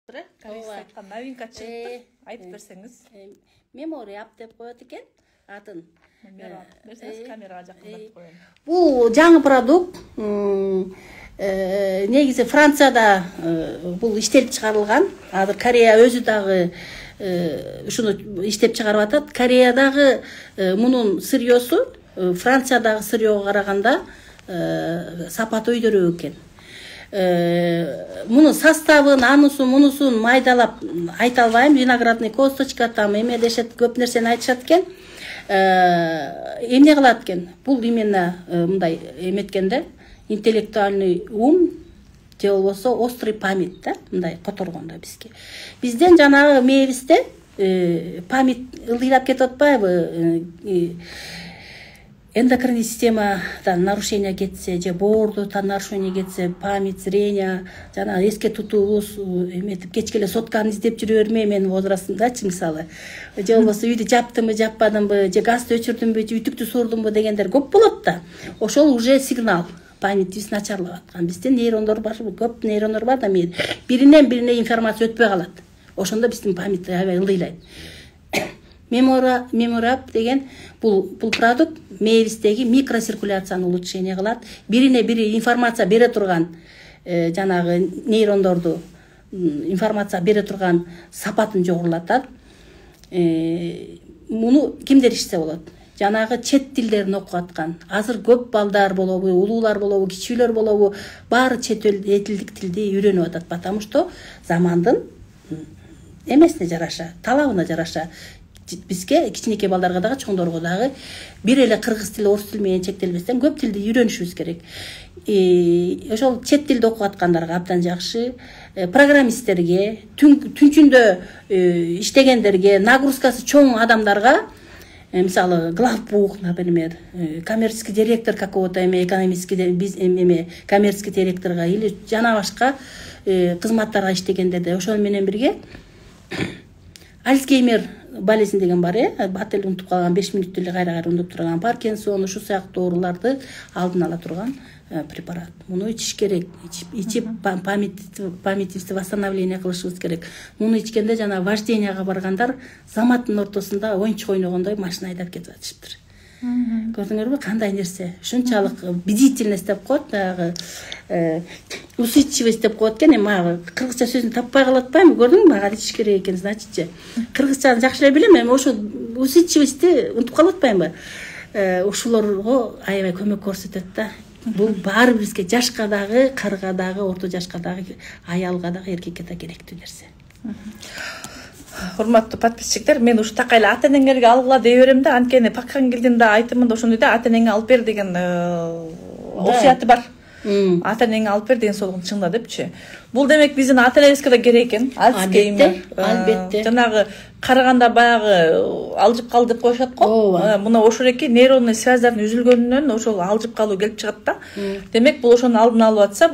Новинка чыкты. Айтып берсеңиз. Memory app деп коет экен атын. Камерага жакындатып коеюн. Бул жаңы продукт. Негизи Францияда бул иштелип чыгарылган. Азыр Корея өзү дагы ушуну иштеп чыгарып атат. Кореядагы мунун сырьёсу Франциядагы сырьёго караганда сапаты өйдөрөөк экен. Мунун составын, анусун, мунусун майдалап айта албайм. Виноградный косточка, там эме дешет, көп нерсени айтышат экен. Эмне кылат экен? Бул именно мындай эметкенде интеллектуальный ум же болбосо острый память да, мындай которгондо бизге. Бизден жанагы мээбизде память ылдыйлап кетип атпайбы? Эндокринный системадан нарушение кетсе, же боордудан нарушение кетсе, память, зрение, жана эске тутуубуз эметип кечке сотканы издеп жүрө бермей менин возрастымдачы мисалы. Же болбосо үйдү жаптымбы, жаппадымбы, же газды өчүрдүмбү, же үтүктү сурдумбу дегендер көп болот да. Ошол уже сигнал. Памятибиз начарлап аткан. Бизде нейрондор бар, көп нейрондор бар да биринен бирине информация өтпөй калат. Ошондо биздин память аябай ылдыйлайт. Меморап деген бул продукт мээбиздеги микроциркуляцияны улучшение кылат. Бирине бири информация бере турган жанагы нейрондорду информация бере турган сапатын жогорулатат. Муну кимдер ишсе болот? Жанагы чет тилдерин окуп аткан. Азыр көп балдар болобу, улуулар болобу, кичүүлөр болобу, баары чет элдик тилди үйрөнүп атат. Потому что замандын эмесине жараша, талабына жараша бизге кичинекей балдарга дагы чоңдорго дагы бир эле кыргыз тили, орус тили менен чектелбестен көп тилди үйрөнүшүбүз керек. Ошол чет тилди окуп аткандарга абдан жакшы, программисттерге, түнчүндө иштегендерге, нагрузкасы чоң адамдарга, мисалы главбух, например, коммерческий директор какого-то экономический коммерческий директорга или жана башка кызматтарга иштегендерде ошол менен бирге Альцгеймер болезнь деген бар, атель унутуп калган 5 мүнөттө эле кайра унутуп турган, Паркинсон, ушу сыяктуу ооруларды алдын ала турган препарат. Муну ичиш керек. Ичип памятибизди восстановление кылышыбыз керек. Муну ичкенде жана вожденияга баргандар заматтын ортосунда оюнчук ойногондой машина айдап кетип атышыптыр. Көрдүңөрбү кандай нерсе? Ушунчалык бдительность деп коет, дагы усидчивость деп коет экен. Эми кыргызча сөзүн таппай калатпаймы? Көрдүңбү? Мага ичиш керек экен, значитчи. Кыргызчаны жакшы эле билем, эми ошо усидчивостьти унутуп калатпаймбы? Ушуларга аябай көмөк көрсөтөт да. Бул баары бизге жашка дагы, карга дагы, орто жашка дагы, аялга дагы, эркекке да керектүү нерсе. Урматтуу подписчиктер, мен ушу такайла ата-энеңерге алгыла дей берем да, анткени Паккангелдин да айтымында ошондой да, ата-энеңе алып бер деген осуяты бар. Ата-энеңе алып бер деген солугун чыңда депчи. Бул демек биздин ата-энебизге да керек экен. Албетте. Жанагы караганда баягы алжып кал деп коюшат го. Мына ошол эки нейронный связьдардын үзүлгөнүнөн ошол алжып калуу келип чыгат да. Демек бул ошонун алдын алып атса